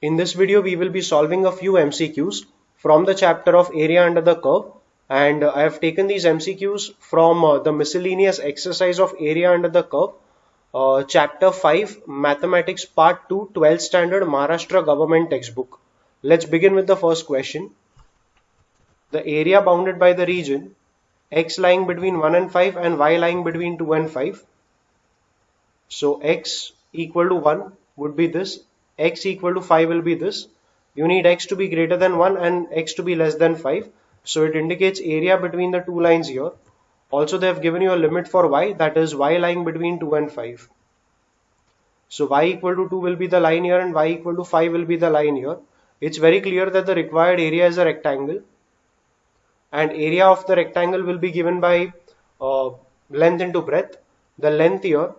In this video, we will be solving a few MCQs from the chapter of area under the curve, and I have taken these MCQs from the miscellaneous exercise of area under the curve, chapter 5, Mathematics Part 2, 12th Standard Maharashtra Government Textbook. Let's begin with the first question. The area bounded by the region x lying between 1 and 5 and y lying between 2 and 5. So x equal to 1 would be this, x equal to 5 will be this. You need x to be greater than 1 and x to be less than 5. So it indicates area between the two lines here. Also they have given you a limit for y, that is y lying between 2 and 5. So y equal to 2 will be the line here and y equal to 5 will be the line here. It's very clear that the required area is a rectangle, and area of the rectangle will be given by length into breadth. The length here,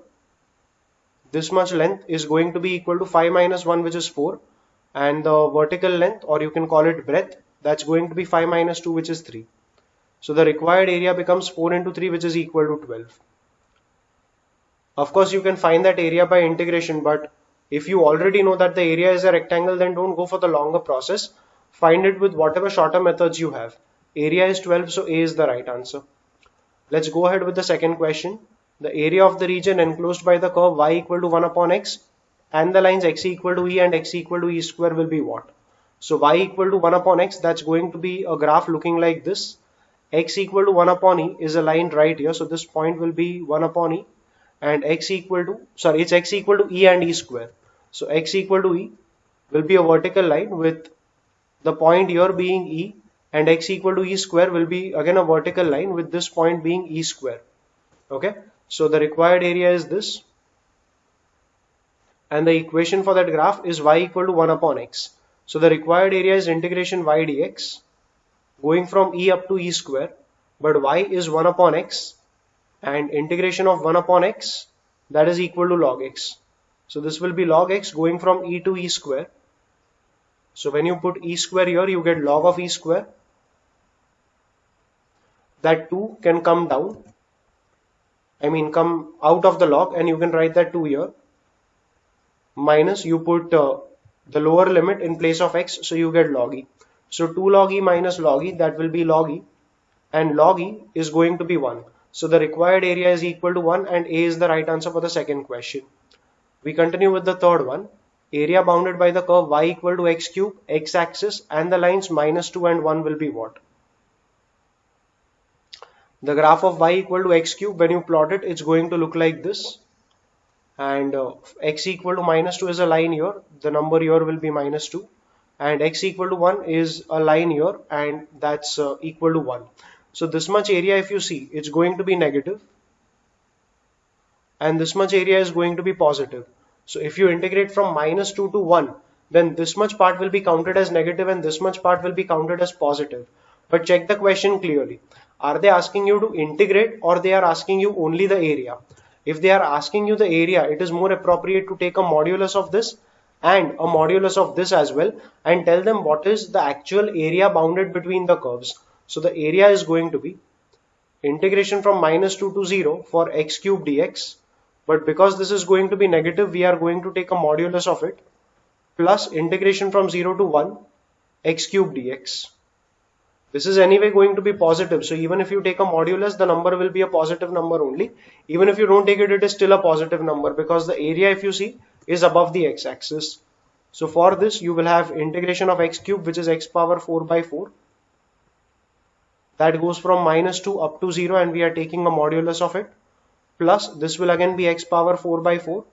this much length, is going to be equal to 5 minus 1, which is 4, and the vertical length, or you can call it breadth, that's going to be 5 minus 2, which is 3. So the required area becomes 4 into 3, which is equal to 12. Of course you can find that area by integration, but if you already know that the area is a rectangle, then don't go for the longer process. Find it with whatever shorter methods you have. Area is 12, so A is the right answer. Let's go ahead with the second question. The area of the region enclosed by the curve y equal to 1 upon x and the lines x equal to e and x equal to e square will be what? So y equal to 1 upon x, that's going to be a graph looking like this. X equal to 1 upon e is a line right here, so this point will be 1 upon e, and x equal to, it's x equal to e and e square. So x equal to e will be a vertical line with the point here being e, and x equal to e square will be again a vertical line with this point being e square. Okay, so the required area is this, and the equation for that graph is y equal to 1 upon x. So the required area is integration y dx going from e up to e square, but y is 1 upon x, and integration of 1 upon x, that is equal to log x. So this will be log x going from e to e square. So when you put e square here, you get log of e square. That 2 can come down, come out of the log, and you can write that 2 here. Minus, you put the lower limit in place of x, so you get log e. So 2 log e minus log e, that will be log e, and log e is going to be 1. So the required area is equal to 1, and A is the right answer for the second question. We continue with the third one. Area bounded by the curve y equal to x cube, x axis, and the lines minus 2 and 1 will be what? The graph of y equal to x cube, when you plot it, it's going to look like this. And x equal to minus 2 is a line here. The number here will be minus 2. And x equal to 1 is a line here, and that's equal to 1. So this much area, if you see, it's going to be negative, and this much area is going to be positive. So if you integrate from minus 2 to 1, then this much part will be counted as negative and this much part will be counted as positive. But check the question clearly. Are they asking you to integrate, or they are asking you only the area? If they are asking you the area, it is more appropriate to take a modulus of this and a modulus of this as well, and tell them what is the actual area bounded between the curves. So the area is going to be integration from minus 2 to 0 for x cube dx, but because this is going to be negative, we are going to take a modulus of it, plus integration from 0 to 1 x cube dx. This is anyway going to be positive, so even if you take a modulus, the number will be a positive number only. Even if you don't take it, it is still a positive number, because the area, if you see, is above the x-axis. So for this, you will have integration of x cube, which is x power 4 by 4. That goes from minus 2 up to 0, and we are taking a modulus of it. Plus, this will again be x power 4 by 4.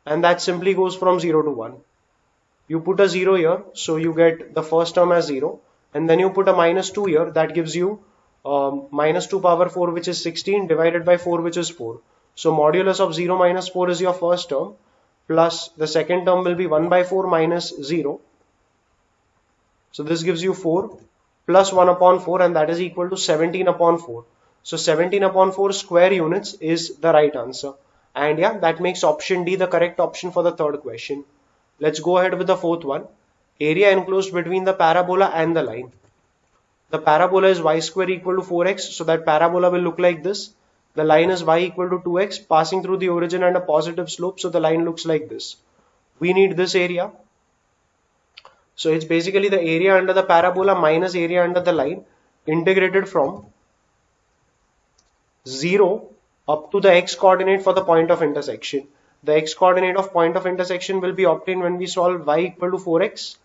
And that simply goes from 0 to 1. You put a 0 here, so you get the first term as 0. And then you put a minus 2 here, that gives you minus 2 power 4, which is 16, divided by 4, which is 4. So modulus of 0 minus 4 is your first term, plus the second term will be 1 by 4 minus 0. So this gives you 4 plus 1 upon 4, and that is equal to 17 upon 4. So 17 upon 4 square units is the right answer. And yeah, that makes option D the correct option for the third question. Let's go ahead with the fourth one. Area enclosed between the parabola and the line. The parabola is y square equal to 4x, so that parabola will look like this. The line is y equal to 2x passing through the origin and a positive slope, so the line looks like this. we need this area. So it's basically the area under the parabola minus area under the line integrated from 0 up to the x coordinate for the point of intersection. The x coordinate of point of intersection will be obtained when we solve y equal to 4x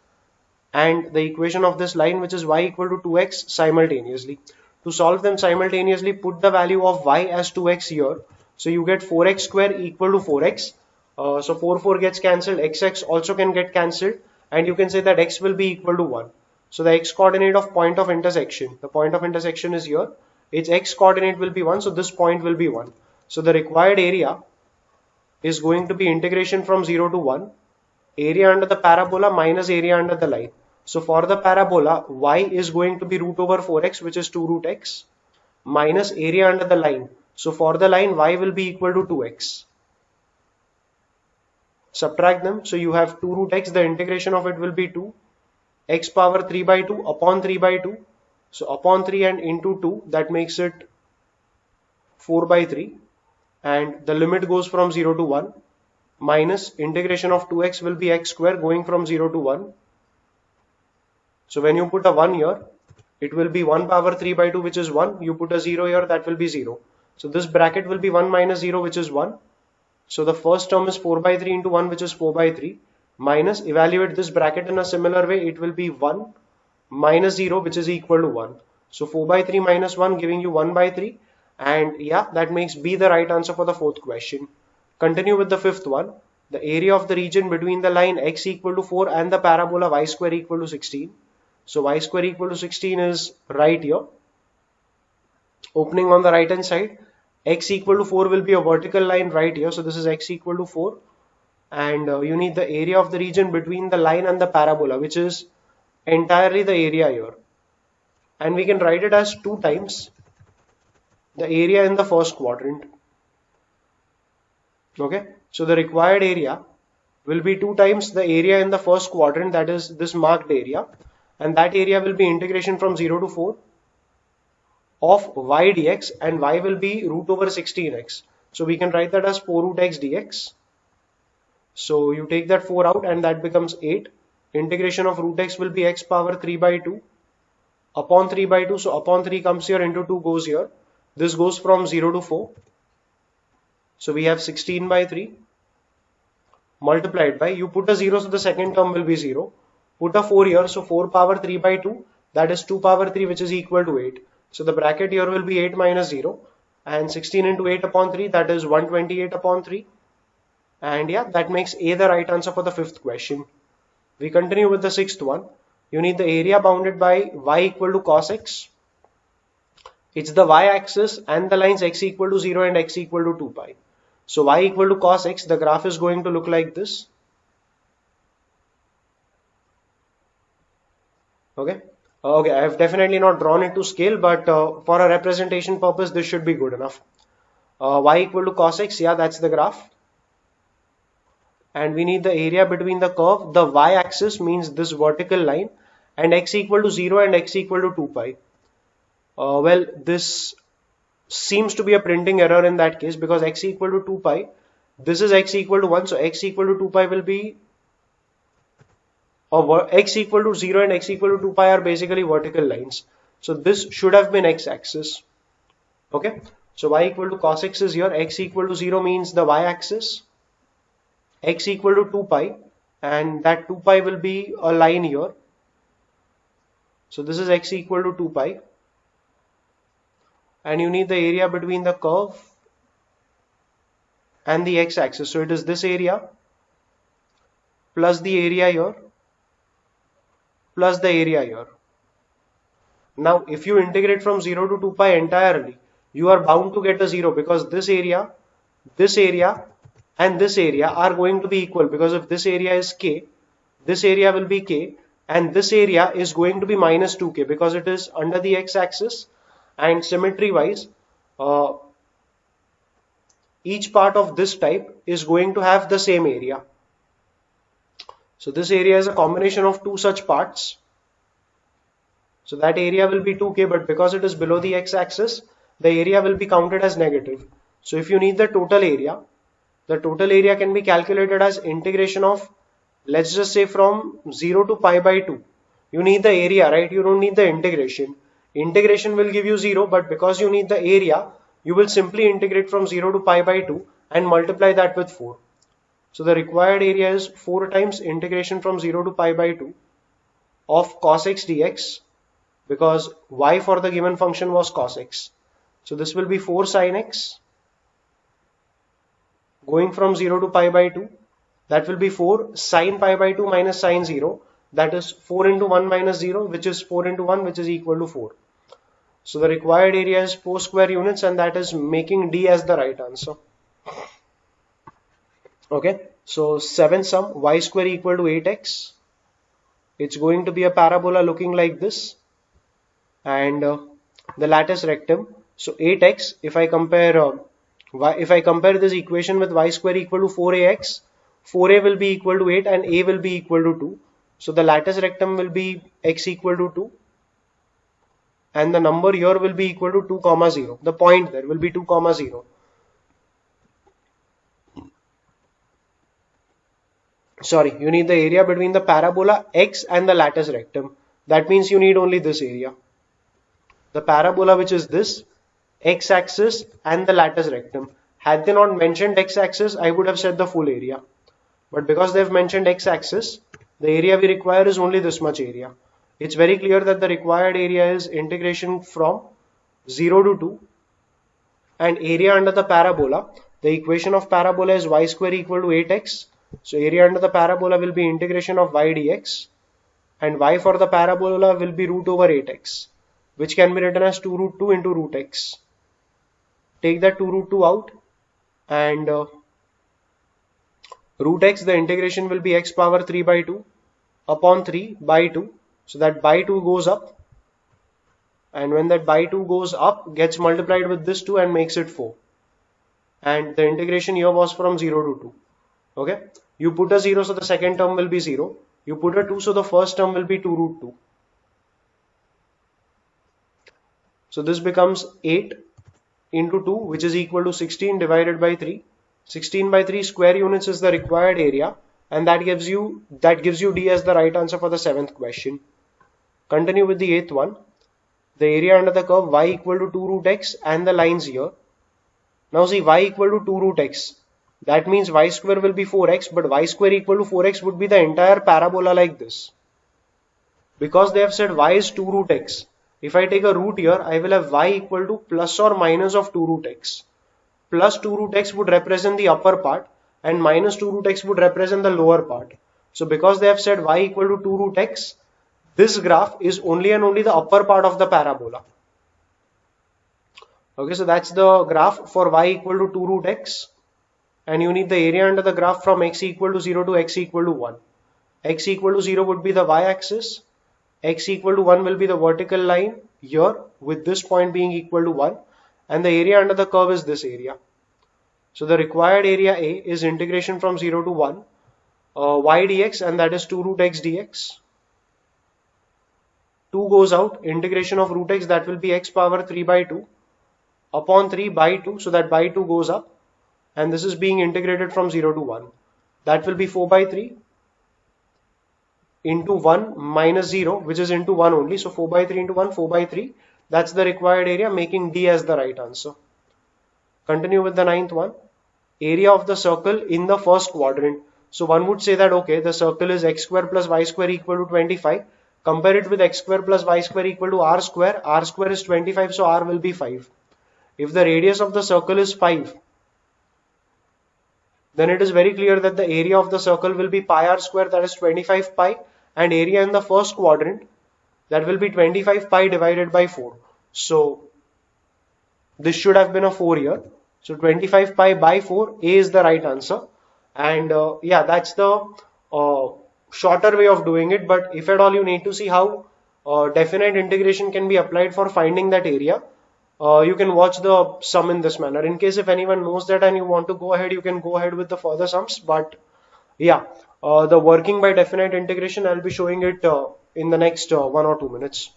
and the equation of this line, which is y equal to 2x, simultaneously. To solve them simultaneously, put the value of y as 2x here. So you get 4x square equal to 4x. So 4 gets cancelled, x also can get cancelled, and you can say that x will be equal to 1. So the x coordinate of point of intersection, the point of intersection is here, its x coordinate will be 1, so this point will be 1. So the required area is going to be integration from 0 to 1, area under the parabola minus area under the line. So for the parabola, y is going to be root over 4x, which is 2 root x, minus area under the line. So for the line, y will be equal to 2x. Subtract them, so you have 2 root x, the integration of it will be 2, x power 3 by 2 upon 3 by 2. So upon 3 and into 2, that makes it 4 by 3, and the limit goes from 0 to 1, minus integration of 2x will be x square going from 0 to 1. So when you put a 1 here, it will be 1 power 3 by 2, which is 1. You put a 0 here, that will be 0. So this bracket will be 1 minus 0, which is 1. So the first term is 4 by 3 into 1, which is 4 by 3, minus, evaluate this bracket in a similar way, it will be 1 minus 0, which is equal to 1. So 4 by 3 minus 1 giving you 1 by 3, and yeah, that makes B the right answer for the fourth question. Continue with the fifth one. The area of the region between the line x equal to 4 and the parabola y square equal to 16. So y square equal to 16 is right here. Opening on the right hand side, x equal to 4 will be a vertical line right here. So this is x equal to 4. And you need the area of the region between the line and the parabola, which is entirely the area here. And we can write it as 2 times the area in the first quadrant. Okay, so the required area will be 2 times the area in the first quadrant, that is this marked area, and that area will be integration from 0 to 4 of y dx, and y will be root over 16x. So we can write that as 4 root x dx. So you take that 4 out and that becomes 8. Integration of root x will be x power 3 by 2 upon 3 by 2. So upon 3 comes here, into 2 goes here. This goes from 0 to 4. So we have 16 by 3 multiplied by, you put a 0, so the second term will be 0. Put a 4 here, so 4 power 3 by 2, that is 2 power 3, which is equal to 8. So the bracket here will be 8 minus 0, and 16 into 8 upon 3, that is 128 upon 3. And yeah, that makes A the right answer for the fifth question. We continue with the sixth one. You need the area bounded by y equal to cos x. It's the y-axis and the lines x equal to 0 and x equal to 2 pi. So y equal to cos x, the graph is going to look like this. Okay. Okay, I have definitely not drawn it to scale, but for a representation purpose, this should be good enough. Y equal to cos x, yeah, that's the graph. And we need the area between the curve. The y-axis means this vertical line, and x equal to 0 and x equal to 2 pi. Well, this seems to be a printing error in that case, because x equal to 2 pi, this is x equal to 1, so x equal to 2 pi will be, x equal to 0 and x equal to 2 pi are basically vertical lines. So this should have been x-axis. Okay, so y equal to cos x is here, x equal to 0 means the y-axis, x equal to 2 pi, and that 2 pi will be a line here. So this is x equal to 2 pi. And you need the area between the curve and the x-axis. So it is this area plus the area here plus the area here. Now if you integrate from 0 to 2 pi entirely, you are bound to get a 0, because this area and this area are going to be equal, because if this area is k, this area will be k, and this area is going to be minus 2k because it is under the x-axis. And symmetry wise, each part of this type is going to have the same area. So this area is a combination of two such parts. So that area will be 2k, but because it is below the x-axis, the area will be counted as negative. So if you need the total area can be calculated as integration of let's just say from 0 to pi by 2. You need the area, right? You don't need the integration. Integration will give you 0, but because you need the area, you will simply integrate from 0 to pi by 2 and multiply that with 4. So the required area is 4 times integration from 0 to pi by 2 of cos x dx, because y for the given function was cos x. So this will be 4 sin x going from 0 to pi by 2. That will be 4 sin pi by 2 minus sin 0. That is 4 into 1 minus 0, which is 4 into 1, which is equal to 4. So the required area is 4 square units, and that is making D as the right answer. Okay, so 7 sum y square equal to 8x. It's going to be a parabola looking like this, and the lattice rectum. So 8x, if I compare this equation with y square equal to 4ax, 4a will be equal to 8 and a will be equal to 2. So the lattice rectum will be x equal to 2, and the number here will be equal to 2 comma 0. The point there will be 2 comma 0. Sorry, you need the area between the parabola x and the lattice rectum. That means you need only this area. The parabola, which is this, x-axis and the lattice rectum. Had they not mentioned x-axis, I would have said the full area. But because they have mentioned x-axis, the area we require is only this much area. It's very clear that the required area is integration from 0 to 2, and area under the parabola. The equation of parabola is y square equal to 8x. So area under the parabola will be integration of y dx, and y for the parabola will be root over 8x, which can be written as 2 root 2 into root x. Take that 2 root 2 out, and root x, the integration will be x power 3 by 2 upon 3 by 2. So that by 2 goes up, and when that by 2 goes up, gets multiplied with this 2 and makes it 4. And the integration here was from 0 to 2. Okay, you put a 0, so the second term will be 0. You put a 2, so the first term will be 2 root 2. So this becomes 8 into 2, which is equal to 16 divided by 3. 16 by 3 square units is the required area, and that gives you D as the right answer for the 7th question. Continue with the 8th one. The area under the curve y equal to 2 root x and the lines here. Now see, y equal to 2 root x. That means y square will be 4x, but y square equal to 4x would be the entire parabola like this. Because they have said y is 2 root x. If I take a root here, I will have y equal to plus or minus of 2 root x. Plus 2 root x would represent the upper part, and minus 2 root x would represent the lower part. So because they have said y equal to 2 root x, this graph is only and only the upper part of the parabola. Okay, so that's the graph for y equal to 2 root x. And you need the area under the graph from x equal to 0 to x equal to 1. X equal to 0 would be the y-axis. X equal to 1 will be the vertical line here, with this point being equal to 1. And the area under the curve is this area. So the required area A is integration from 0 to 1 y dx, and that is 2 root x dx. 2 goes out, integration of root x, that will be x power 3 by 2 upon 3 by 2, so that by 2 goes up, and this is being integrated from 0 to 1. That will be 4 by 3 into 1 minus 0, which is into 1 only. So 4 by 3 into 1, 4 by 3. That's the required area, making D as the right answer. Continue with the 9th one. Area of the circle in the first quadrant. So one would say that, okay, the circle is x square plus y square equal to 25. Compare it with x square plus y square equal to r square. R square is 25, so r will be 5. If the radius of the circle is 5, then it is very clear that the area of the circle will be pi r square, that is 25 pi, and area in the first quadrant, that will be 25 pi divided by 4. So this should have been a 4 here. So 25 pi by 4, A is the right answer. And yeah, that's the shorter way of doing it. But if at all you need to see how definite integration can be applied for finding that area, you can watch the sum in this manner. In case if anyone knows that and you want to go ahead, you can go ahead with the further sums. But yeah, the working by definite integration, I'll be showing it in the next 1 or 2 minutes.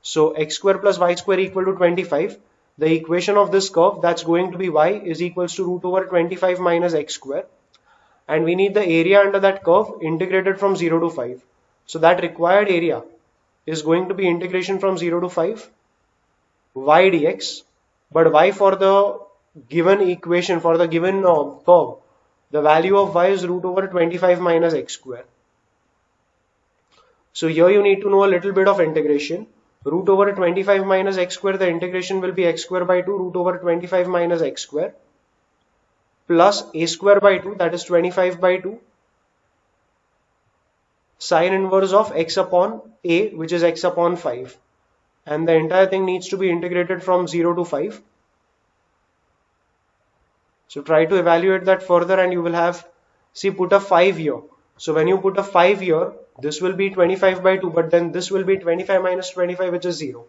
So x square plus y square equal to 25. The equation of this curve, that's going to be y is equals to root over 25 minus x square. and we need the area under that curve integrated from 0 to 5. So that required area is going to be integration from 0 to 5 y dx, but y for the given equation, for the given curve, the value of y is root over 25 minus x square. So here you need to know a little bit of integration. Root over 25 minus x square, the integration will be x square by 2 root over 25 minus x square plus a square by 2, that is 25 by 2, sine inverse of x upon a, which is x upon 5. And the entire thing needs to be integrated from 0 to 5. So try to evaluate that further and you will have, see, put a 5 here. So when you put a 5 here, this will be 25 by 2, but then this will be 25 minus 25, which is 0.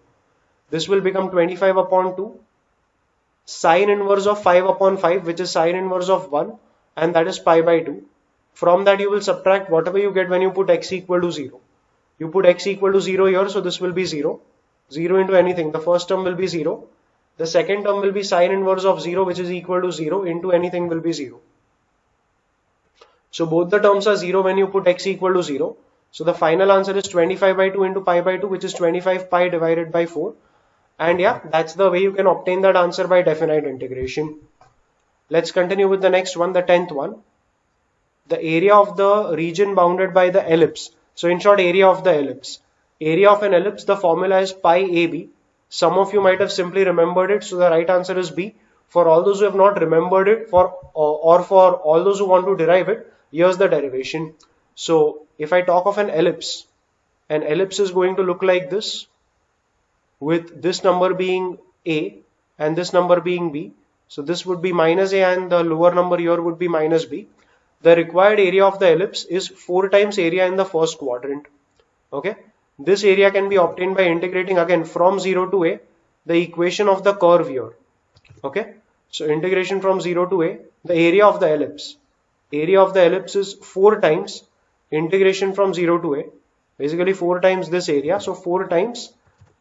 This will become 25 upon 2, sine inverse of 5 upon 5, which is sine inverse of 1, and that is pi by 2. From that you will subtract whatever you get when you put x equal to 0. You put x equal to 0 here, so this will be 0. 0 into anything, the first term will be 0. The second term will be sine inverse of 0, which is equal to 0 into anything will be 0. So both the terms are 0 when you put x equal to 0. So the final answer is 25 by 2 into pi by 2, which is 25 pi divided by 4. And yeah, that's the way you can obtain that answer by definite integration. Let's continue with the next one, the 10th one. The area of the region bounded by the ellipse. So in short, area of the ellipse. Area of an ellipse, the formula is pi AB. Some of you might have simply remembered it, so the right answer is B. For all those who have not remembered it, or for all those who want to derive it, here's the derivation. So if I talk of an ellipse is going to look like this, with this number being A and this number being B. So this would be minus A and the lower number here would be minus B. The required area of the ellipse is 4 times area in the first quadrant. Okay. This area can be obtained by integrating again from 0 to A, the equation of the curve here. Okay. So integration from 0 to A, the area of the ellipse. Area of the ellipse is 4 times integration from 0 to A. Basically 4 times this area. So 4 times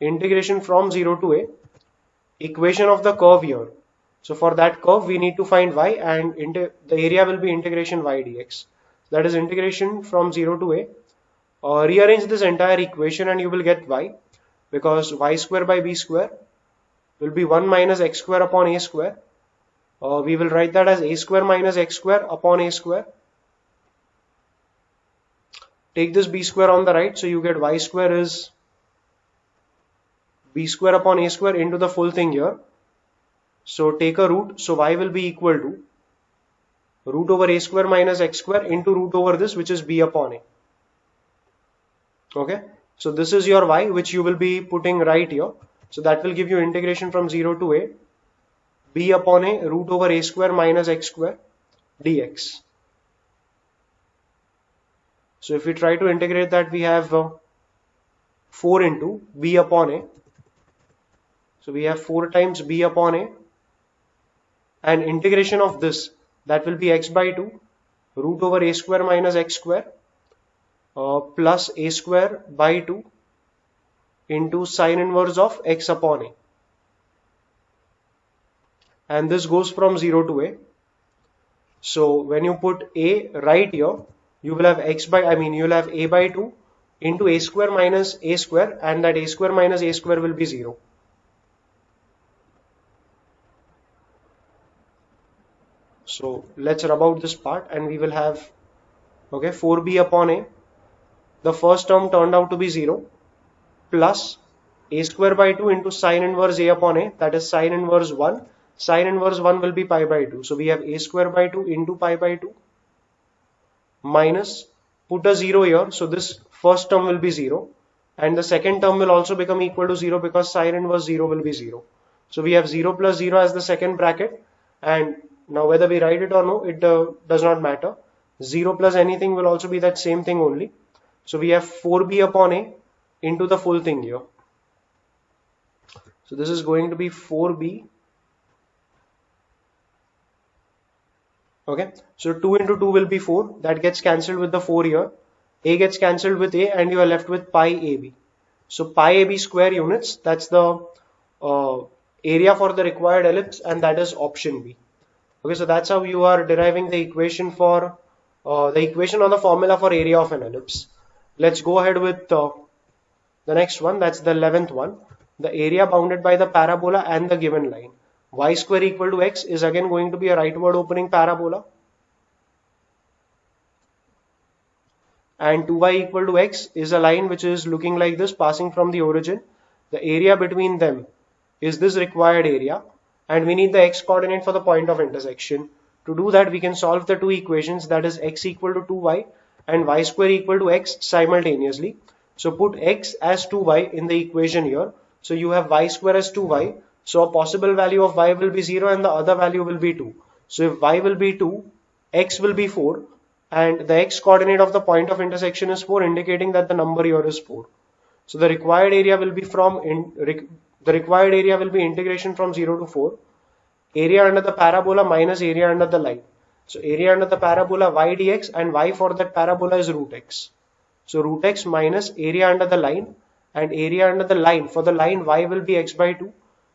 integration from 0 to A, equation of the curve here. So for that curve we need to find y, and the area will be integration y dx. That is integration from 0 to A. Rearrange this entire equation and you will get y, because y square by b square will be 1 minus x square upon a square. We will write that as a square minus x square upon a square. Take this b square on the right, so you get y square is b square upon a square into the full thing here. So take a root, so y will be equal to root over a square minus x square into root over this, which is b upon a. Okay, so this is your y, which you will be putting right here. So that will give you integration from 0 to A, b upon a root over a square minus x square dx. So if we try to integrate that, we have 4 into b upon a. So we have 4 times b upon a, and integration of this, that will be x by 2 root over a square minus x square plus a square by 2 into sine inverse of x upon a. And this goes from 0 to A. So when you put a right here, you will have you will have a by 2 into a square minus a square, and that a square minus a square will be 0. So let's rub out this part and we will have, okay, 4b upon a. The first term turned out to be 0 plus a square by 2 into sine inverse a upon a, that is sine inverse 1. Sine inverse 1 will be pi by 2. So we have a square by 2 into pi by 2 minus, put a 0 here. So this first term will be 0 and the second term will also become equal to 0 because sine inverse 0 will be 0. So we have 0 plus 0 as the second bracket, and now whether we write it or no, it does not matter. 0 plus anything will also be that same thing only. So we have 4b upon a into the full thing here. So this is going to be 4b. Okay, so 2 into 2 will be 4. That gets cancelled with the 4 here. A gets cancelled with a, and you are left with pi ab. So pi ab square units, that's the area for the required ellipse, and that is option B. Okay, so that's how you are deriving the equation for the equation or the formula for area of an ellipse. Let's go ahead with the next one. That's the 11th one. The area bounded by the parabola and the given line. Y square equal to x is again going to be a rightward opening parabola. And 2y equal to x is a line which is looking like this, passing from the origin. The area between them is this required area, and we need the x coordinate for the point of intersection. To do that, we can solve the two equations, that is x equal to 2y and y square equal to x simultaneously. So put x as 2y in the equation here. So you have y square as 2y. So a possible value of y will be 0 and the other value will be 2. So if y will be 2, x will be 4, and the x coordinate of the point of intersection is 4, indicating that the number here is 4. So the required area will be integration from 0 to 4, area under the parabola minus area under the line. So area under the parabola y dx, and y for that parabola is root x. So root x minus area under the line, and area under the line, for the line y will be x by 2.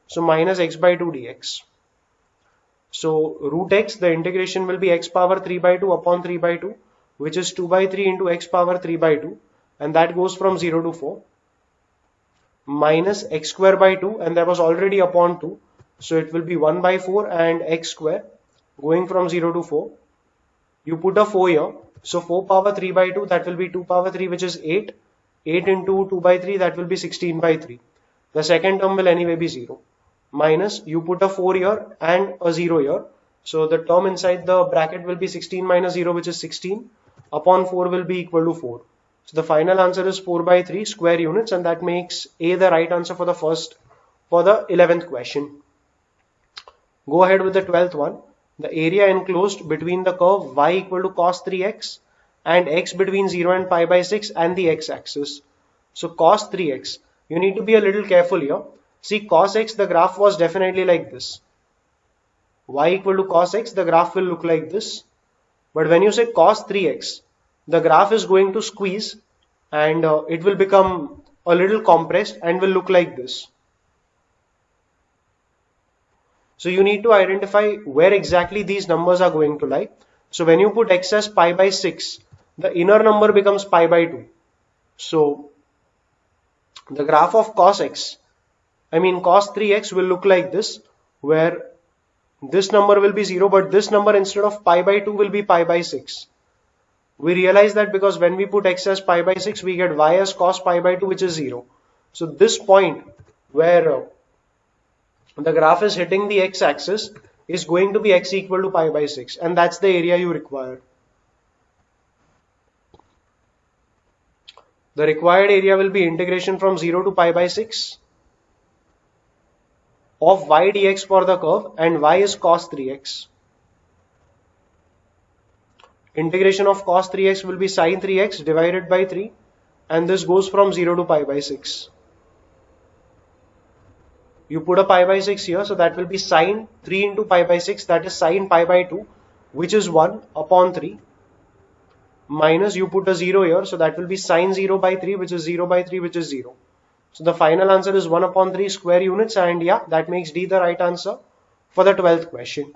So minus x by 2 dx. So root x, the integration will be x power 3 by 2 upon 3 by 2, which is 2 by 3 into x power 3 by 2, and that goes from 0 to 4, minus x square by 2, and that was already upon 2, so it will be 1 by 4 and x square, going from 0 to 4. You put a 4 here, so 4 power 3 by 2, that will be 2 power 3, which is 8. 8 into 2 by 3, that will be 16 by 3. The second term will anyway be 0. Minus, you put a 4 here and a 0 here. So the term inside the bracket will be 16 minus 0, which is 16, upon 4 will be equal to 4. So the final answer is 4 by 3 square units, and that makes A the right answer for the 11th question. Go ahead with the 12th one. The area enclosed between the curve y equal to cos 3x and x between 0 and pi by 6 and the x-axis. So cos 3x, you need to be a little careful here. See, cos x, the graph was definitely like this. Y equal to cos x, the graph will look like this. But when you say cos 3x, the graph is going to squeeze, and it will become a little compressed and will look like this. So you need to identify where exactly these numbers are going to lie. So when you put x as pi by 6, the inner number becomes pi by 2. So the graph of cos 3x will look like this, where this number will be 0, but this number instead of pi by 2 will be pi by 6. We realize that because when we put x as pi by 6, we get y as cos pi by 2, which is 0. So this point where the graph is hitting the x-axis is going to be x equal to pi by 6, and that's the area you require. The required area will be integration from 0 to pi by 6 of y dx for the curve, and y is cos 3x. Integration of cos 3x will be sin 3x divided by 3, and this goes from 0 to pi by 6. You put a pi by 6 here, so that will be sin 3 into pi by 6, that is sin pi by 2, which is 1 upon 3, minus you put a 0 here, so that will be sin 0 by 3, which is 0 by 3, which is 0. So the final answer is 1 upon 3 square units, and yeah, that makes D the right answer for the 12th question.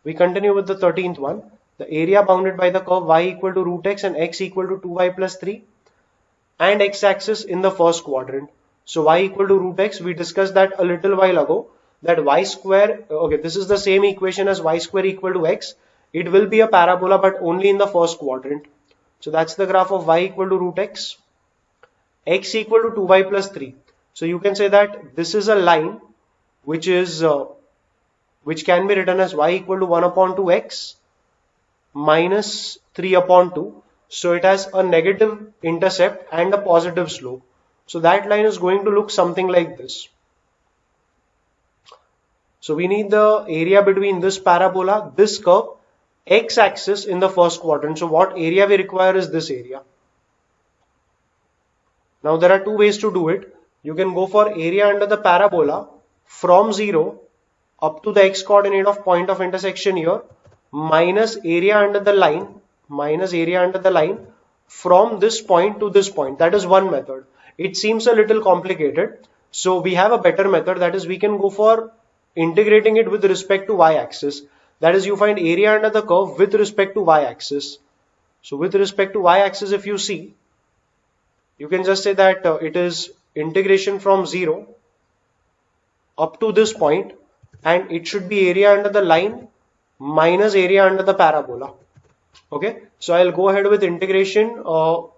We continue with the 13th one. The area bounded by the curve y equal to root x and x equal to 2y plus 3 and x-axis in the first quadrant. So y equal to root x, we discussed that a little while ago, that y square, okay, this is the same equation as y square equal to x. It will be a parabola, but only in the first quadrant. So that's the graph of y equal to root x. X equal to 2y plus 3. So you can say that this is a line which can be written as y equal to 1 upon 2x minus 3 upon 2. So it has a negative intercept and a positive slope. So that line is going to look something like this. So we need the area between this parabola, this curve, x-axis in the first quadrant. So what area we require is this area. Now there are two ways to do it. You can go for area under the parabola from 0 up to the x coordinate of point of intersection here, minus area under the line from this point to this point. That is one method. It seems a little complicated. So we have a better method, that is we can go for integrating it with respect to y-axis. That is, you find area under the curve with respect to y-axis. So with respect to y-axis, if you see, you can just say that it is integration from 0 up to this point, and it should be area under the line minus area under the parabola. Okay, so I'll go ahead with integration. I'll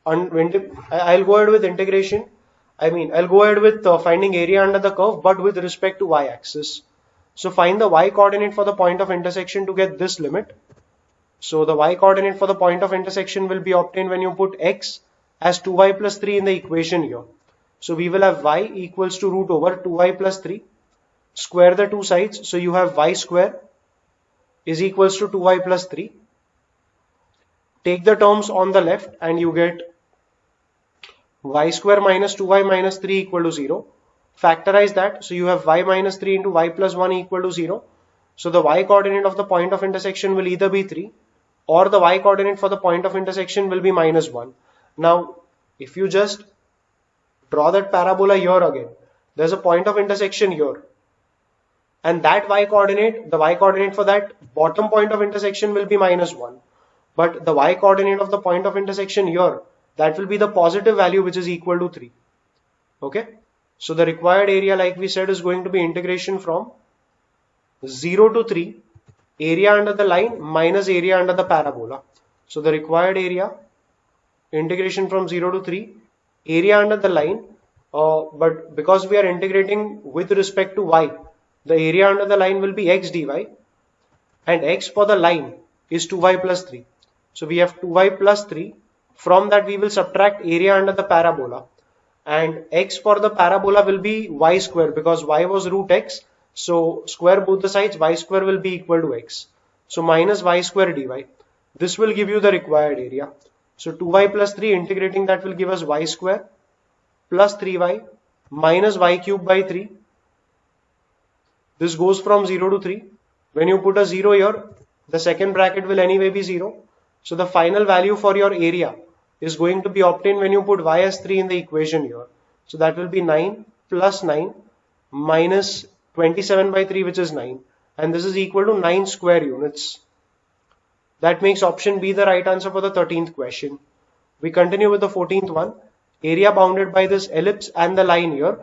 go ahead with integration. I'll go ahead with finding area under the curve, but with respect to y-axis. So find the y coordinate for the point of intersection to get this limit. So the y coordinate for the point of intersection will be obtained when you put x as 2y plus 3 in the equation here. So we will have y equals to root over 2y plus 3. Square the two sides. So you have y square is equals to 2y plus 3. Take the terms on the left and you get y square minus 2y minus 3 equal to 0. Factorize that. So you have y minus 3 into y plus 1 equal to 0. So the y coordinate of the point of intersection will either be 3 or the y coordinate for the point of intersection will be minus 1. Now, if you just draw that parabola here again, there's a point of intersection here. And that y coordinate, the y coordinate for that bottom point of intersection will be minus 1. But the y coordinate of the point of intersection here, that will be the positive value which is equal to 3. Okay. So the required area, like we said, is going to be integration from 0 to 3, area under the line minus area under the parabola. So the required area, integration from 0 to 3, area under the line, but because we are integrating with respect to y, the area under the line will be x dy, and x for the line is 2y plus 3. So we have 2y plus 3. From that we will subtract area under the parabola, and x for the parabola will be y square because y was root x. So square both the sides, y square will be equal to x. So minus y square dy. This will give you the required area. So 2y plus 3, integrating that will give us y square plus 3y minus y cube by 3. This goes from 0 to 3. When you put a 0 here, the second bracket will anyway be 0. So the final value for your area is going to be obtained when you put y as 3 in the equation here. So that will be 9 plus 9 minus 27 by 3, which is 9. And this is equal to 9 square units. That makes option B the right answer for the 13th question. We continue with the 14th one. Area bounded by this ellipse and the line here.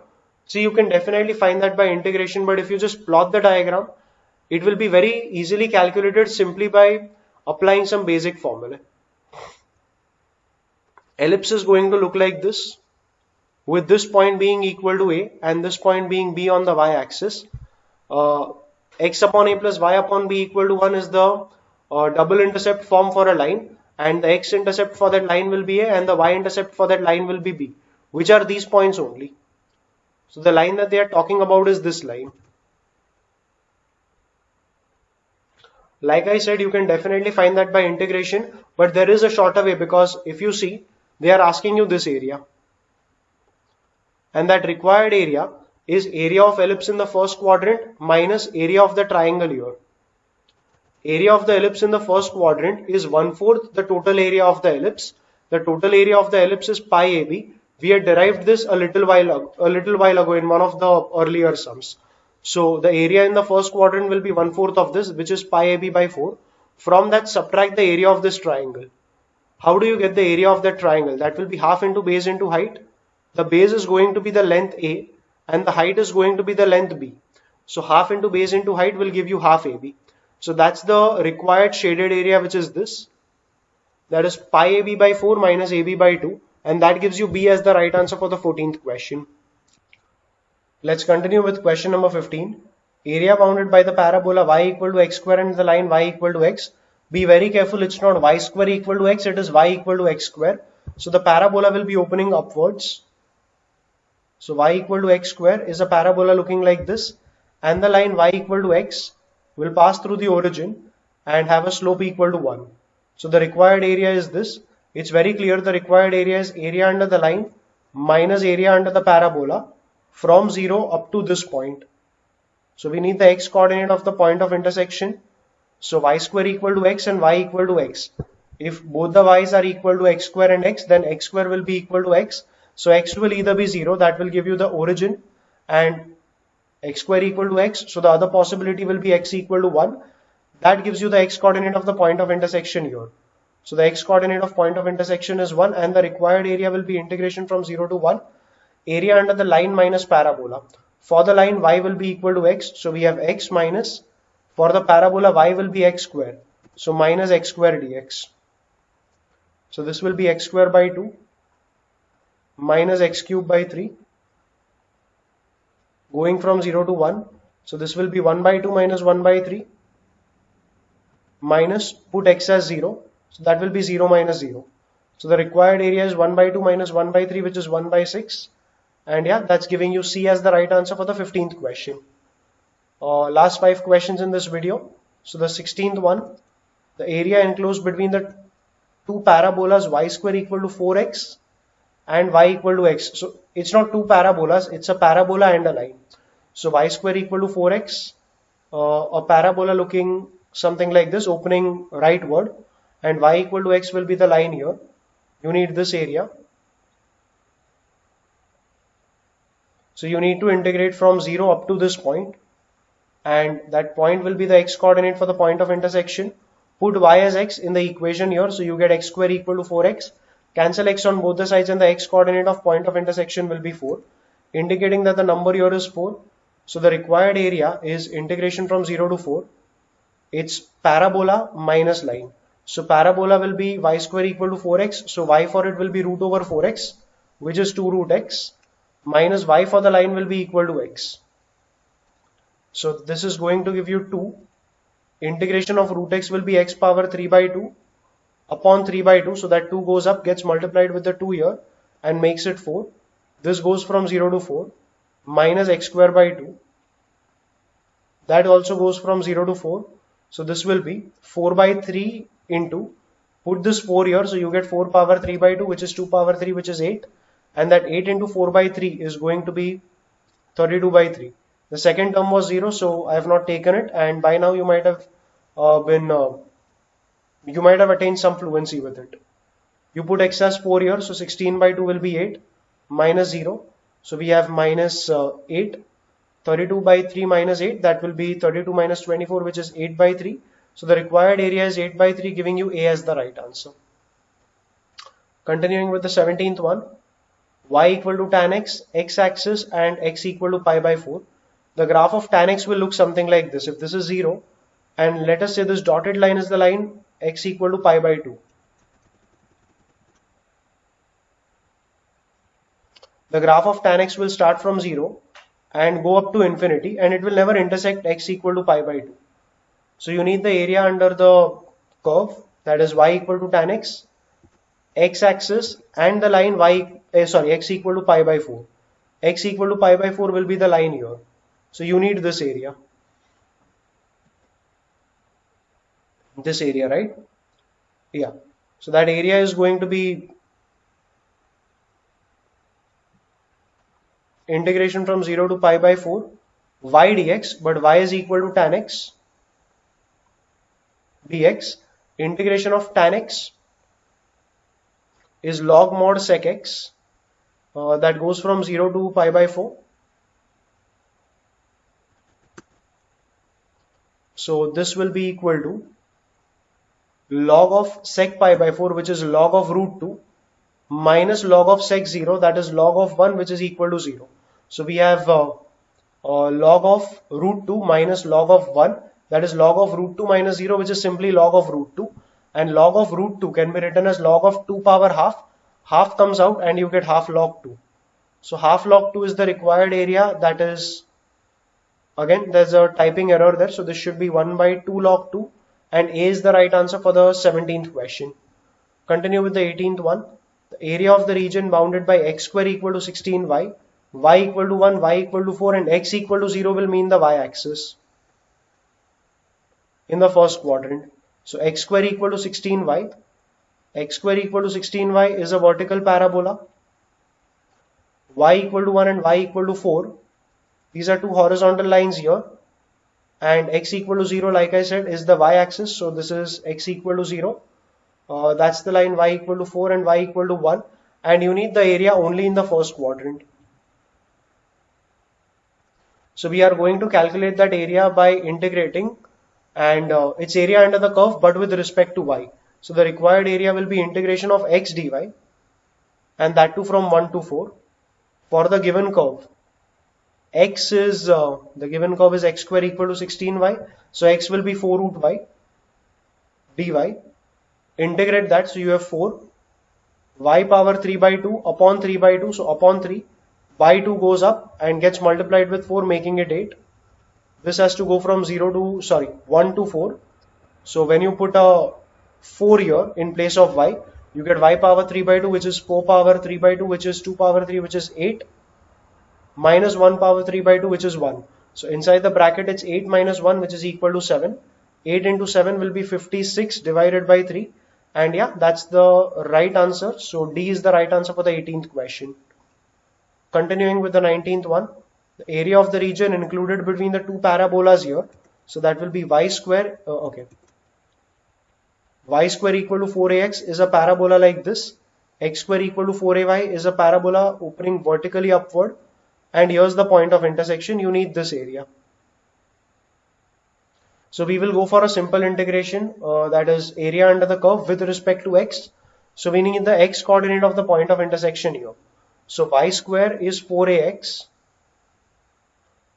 So you can definitely find that by integration, but if you just plot the diagram, it will be very easily calculated simply by applying some basic formula. Ellipse is going to look like this, with this point being equal to A and this point being B on the y-axis. X upon A plus y upon B equal to 1 is the double intercept form for a line, and the x-intercept for that line will be A and the y-intercept for that line will be B, which are these points only. So the line that they are talking about is this line. Like I said, you can definitely find that by integration, but there is a shorter way, because if you see, they are asking you this area. And that required area is area of ellipse in the first quadrant minus area of the triangle here. Area of the ellipse in the first quadrant is 1/4 the total area of the ellipse. The total area of the ellipse is pi AB. We had derived this a little while ago in one of the earlier sums. So the area in the first quadrant will be 1/4 of this, which is pi AB by 4. From that, subtract the area of this triangle. How do you get the area of that triangle? That will be half into base into height. The base is going to be the length A and the height is going to be the length B. So half into base into height will give you half AB. So that's the required shaded area, which is this. That is pi AB by 4 minus AB by 2. And that gives you B as the right answer for the 14th question. Let's continue with question number 15. Area bounded by the parabola y equal to x square and the line y equal to x. Be very careful, it's not y square equal to x, it is y equal to x square. So the parabola will be opening upwards. So y equal to x square is a parabola looking like this, and the line y equal to x will pass through the origin and have a slope equal to 1. So the required area is this. It's very clear the required area is area under the line minus area under the parabola from 0 up to this point. So we need the x coordinate of the point of intersection. So y square equal to x and y equal to x. If both the y's are equal to x square and x, then x square will be equal to x. So x will either be 0, that will give you the origin, and x square equal to x. So the other possibility will be x equal to 1. That gives you the x coordinate of the point of intersection here. So the x coordinate of point of intersection is 1 and the required area will be integration from 0 to 1. Area under the line minus parabola. For the line y will be equal to x. So we have x minus, for the parabola y will be x square. So minus x square dx. So this will be x square by 2 minus x cube by 3 going from 0 to 1. So this will be 1 by 2 minus 1 by 3 minus, put x as 0. So that will be 0 minus 0. So the required area is 1 by 2 minus 1 by 3, which is 1 by 6. And yeah, that's giving you C as the right answer for the 15th question. Last 5 questions in this video. So the 16th one, the area enclosed between the two parabolas y square equal to 4x and y equal to x. So it's not two parabolas, it's a parabola and a line. So y square equal to 4x, a parabola looking something like this, opening rightward, and y equal to x will be the line here. You need this area. So you need to integrate from 0 up to this point, and that point will be the x coordinate for the point of intersection. Put y as x in the equation here, so you get x square equal to 4x. Cancel x on both the sides and the x coordinate of point of intersection will be 4, indicating that the number here is 4. So the required area is integration from 0 to 4. It's parabola minus line. So parabola will be y square equal to 4x. So y for it will be root over 4x, which is 2 root x, minus y for the line will be equal to x. So this is going to give you 2. Integration of root x will be x power 3 by 2 upon 3 by 2. So that 2 goes up, gets multiplied with the 2 here and makes it 4. This goes from 0 to 4 minus x square by 2. That also goes from 0 to 4. So this will be 4 by 3 into, put this 4 here, so you get 4 power 3 by 2, which is 2 power 3, which is 8. And that 8 into 4 by 3 is going to be 32 by 3. The second term was 0, so I have not taken it, and by now you might have attained some fluency with it. You put x as 4 here, so 16 by 2 will be 8 minus 0. So we have minus 8. 32 by 3 minus 8, that will be 32 minus 24, which is 8 by 3. So the required area is 8 by 3, giving you A as the right answer. Continuing with the 17th one, y equal to tan x, x-axis and x equal to pi by 4. The graph of tan x will look something like this. If this is 0, and let us say this dotted line is the line x equal to pi by 2. The graph of tan x will start from 0 and go up to infinity, and it will never intersect x equal to pi by 2. So you need the area under the curve, that is y equal to tan x, x-axis and the line x equal to pi by 4. X equal to pi by 4 will be the line here. So you need this area. This area, right? Yeah. So that area is going to be integration from 0 to pi by 4 y dx, but y is equal to tan x dx. Integration of tan x is log mod sec x, that goes from 0 to pi by 4. So this will be equal to log of sec pi by 4, which is log of root 2, minus log of sec 0, that is log of 1, which is equal to 0. So we have log of root 2 minus log of 1, that is log of root 2 minus 0, which is simply log of root 2. And log of root 2 can be written as log of 2 power half. Half comes out and you get half log 2. So half log 2 is the required area, that is, again there's a typing error there, so this should be 1 by 2 log 2, and A is the right answer for the 17th question. Continue with the 18th one. The area of the region bounded by x square equal to 16y, y equal to 1, y equal to 4 and x equal to 0 will mean the y-axis in the first quadrant. So x square equal to 16y, x square equal to 16y is a vertical parabola, y equal to 1 and y equal to 4, these are two horizontal lines here, and x equal to 0, like I said, is the y-axis, so this is x equal to 0, that's the line y equal to 4 and y equal to 1, and you need the area only in the first quadrant. So we are going to calculate that area by integrating, and its area under the curve but with respect to y. So the required area will be integration of x dy, and that too from 1 to 4 for the given curve. X is the given curve is x square equal to 16y, so x will be 4 root y dy. Integrate that, so you have 4 y power 3 by 2 upon 3 by 2, so upon 3 by 2 goes up and gets multiplied with 4, making it 8. This has to go from 1 to 4. So when you put a 4 here in place of y, you get y power 3 by 2, which is 4 power 3 by 2, which is 2 power 3, which is 8, minus 1 power 3 by 2, which is 1. So inside the bracket it's 8 minus 1, which is equal to 7. 8 into 7 will be 56 divided by 3. And yeah, that's the right answer. So D is the right answer for the 18th question. Continuing with the 19th one. The area of the region included between the two parabolas here. So that will be y square. Y square equal to 4ax is a parabola like this. X square equal to 4ay is a parabola opening vertically upward. And here's the point of intersection. You need this area. So we will go for a simple integration, that is area under the curve with respect to x. So we need the x coordinate of the point of intersection here. So y square is 4ax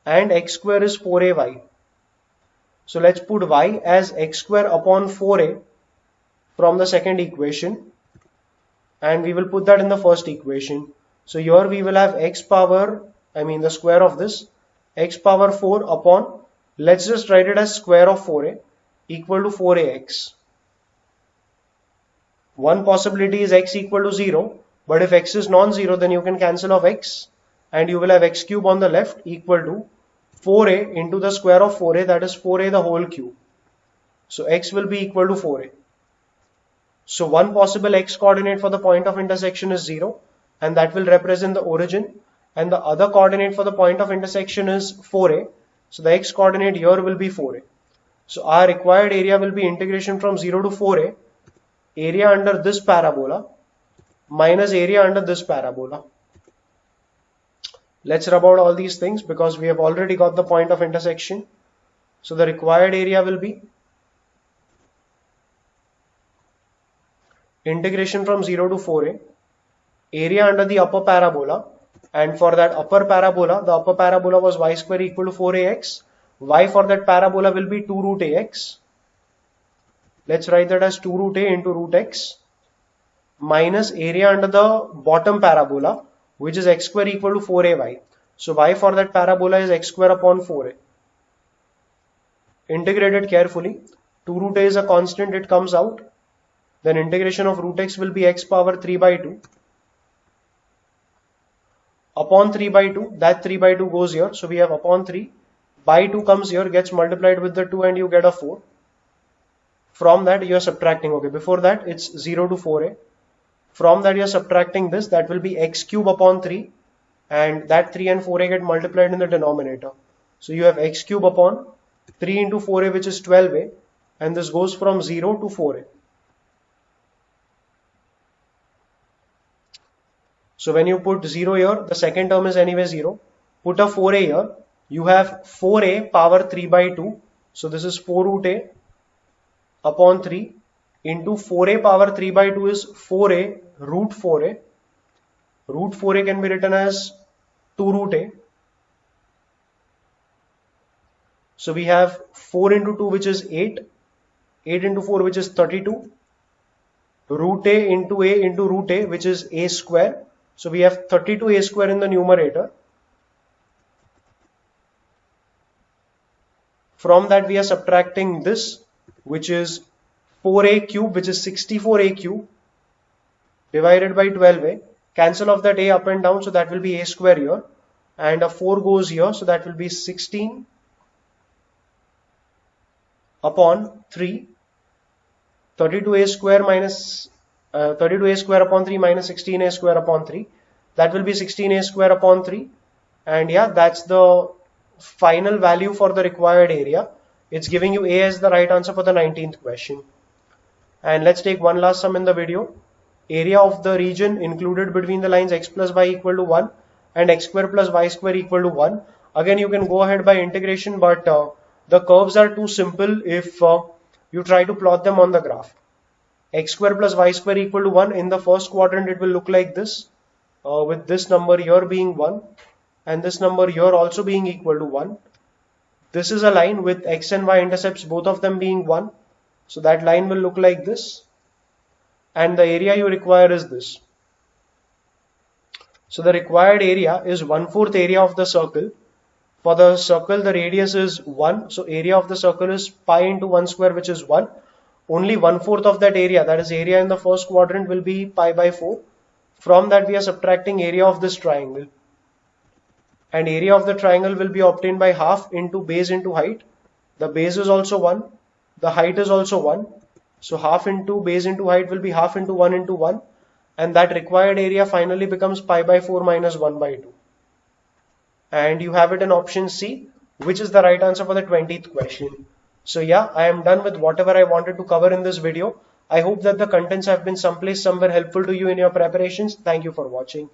and x square is 4ay. So let's put y as x square upon 4a from the second equation, and we will put that in the first equation. So here we will have x power, the square of this, x power 4 upon, let's just write it as square of 4a equal to 4ax. One possibility is x equal to 0, but if x is non-zero, then you can cancel off x and you will have x cube on the left equal to 4a into the square of 4a, that is 4a the whole cube. So x will be equal to 4a. So one possible x coordinate for the point of intersection is 0, and that will represent the origin, and the other coordinate for the point of intersection is 4a. So the x coordinate here will be 4a. So our required area will be integration from 0 to 4a, area under this parabola minus area under this parabola. Let's rub out all these things because we have already got the point of intersection. So the required area will be integration from 0 to 4a, area under the upper parabola, and for that upper parabola, the upper parabola was y square equal to 4ax. Y for that parabola will be 2 root ax. Let's write that as 2 root a into root x minus area under the bottom parabola, which is x square equal to 4ay. So y for that parabola is x square upon 4a. Integrate it carefully. 2 root a is a constant, it comes out. Then integration of root x will be x power 3 by 2 upon 3 by 2. That 3 by 2 goes here. So we have upon 3 by 2 comes here, gets multiplied with the 2, and you get a 4. From that you are subtracting. Okay, before that it's 0 to 4a. From that you are subtracting this. That will be x cube upon 3, and that 3 and 4a get multiplied in the denominator. So you have x cube upon 3 into 4a, which is 12a, and this goes from 0 to 4a. So when you put 0 here, the second term is anyway 0. Put a 4a here. You have 4a power 3 by 2. So this is 4 root a upon 3 into 4a power 3 by 2 is 4a root 4a. Root 4a can be written as 2 root a. So we have 4 into 2, which is 8. 8 into 4, which is 32. Root a into root a, which is a square. So we have 32a square in the numerator. From that we are subtracting this, which is 4a cube, which is 64a cube divided by 12a. Cancel off that a up and down, so that will be a square here, and a 4 goes here, so that will be 16 upon 3. 32a square minus 32a square upon 3 minus 16a square upon 3. That will be 16a square upon 3. And yeah, that's the final value for the required area. It's giving you A as the right answer for the 19th question. And let's take one last sum in the video. Area of the region included between the lines x plus y equal to 1 and x square plus y square equal to 1. Again, you can go ahead by integration, but the curves are too simple if you try to plot them on the graph. x square plus y square equal to 1. In the first quadrant it will look like this, with this number here being 1 and this number here also being equal to 1. This is a line with x and y intercepts both of them being 1. So that line will look like this. And the area you require is this. So the required area is 1/4 area of the circle. For the circle, the radius is 1. So area of the circle is pi into 1 square, which is 1. Only 1/4 of that area, that is area in the first quadrant, will be pi by 4. From that we are subtracting area of this triangle. And area of the triangle will be obtained by half into base into height. The base is also 1. The height is also 1. So half into base into height will be half into 1 into 1. And that required area finally becomes pi by 4 minus 1 by 2. And you have it in option C, which is the right answer for the 20th question. So yeah, I am done with whatever I wanted to cover in this video. I hope that the contents have been someplace somewhere helpful to you in your preparations. Thank you for watching.